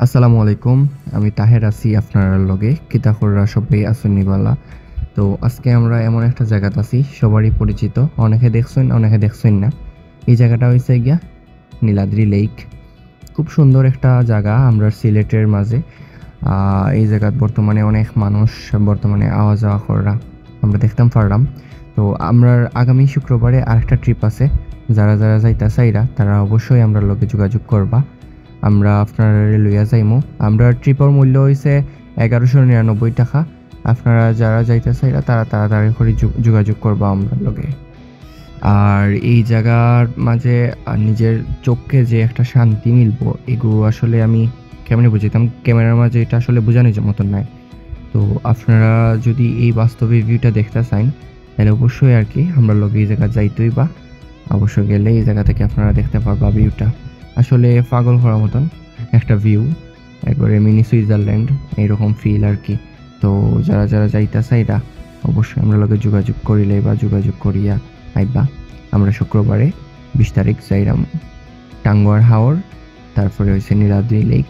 আসসালামু আলাইকুম। আমি তাহের আছি আপনার লগে। কিতাখুররা সবাই আছেন নিবালা। তো আজকে আমরা এমন একটা জায়গাতে আছি, সবারই পরিচিত। অনেকে দেখছেন, অনেকে দেখছেন না। এই জায়গাটা হইছে গিয়া নীলাদ্রি লেক। খুব সুন্দর একটা জায়গা আমরা সিলেটের মাঝে। এই জায়গাত বর্তমানে অনেক মানুষ বর্তমানে আওয়া যাওয়া করা আমরা দেখতাম পারলাম। তো আমরার আগামী শুক্রবারে আরেকটা ট্রিপ আছে। যারা যাইতা চাইরা তারা অবশ্যই আমরার লগে যোগাযোগ করবা। আমরা আপনারা লইয়া যাইমু। আমরা ট্রিপের মূল্য হইছে ১১৯৯ টাকা। আপনারা যারা যাইতে চাইরা তারা তাড়াতাড়ি করে যোগাযোগ করবা আমরার লগে। আর এই জায়গার মাঝে নিজের চোখকে যে একটা শান্তি মিলবো, এগুলো আসলে আমি কেমনে বুঝাইতাম, ক্যামেরার মাঝে এটা আসলে বোঝানোর মতন নাই। তো আপনারা যদি এই বাস্তবে ভিউটা দেখতে চান, তাহলে অবশ্যই আরকি আমরা লগে এই জায়গা যাইতেই বা অবশ্যই গেলে এই জায়গা থেকে আপনারা দেখতে পারবা ভিউটা। আসলে পাগল করার মতন একটা ভিউ, একবারে মিনি সুইজারল্যান্ড এইরকম ফিল আরকি। তো যারা যাইতা চাইরা অবশ্যই আমরা লগে যোগাযোগ করিলে বা যোগাযোগ করিয়া আইবা। আমরা শুক্রবারে ২০ তারিখ যাইরাম টাঙ্গুয়ার হাওর, তারপরে হইছে নীলাদ্রি লেক।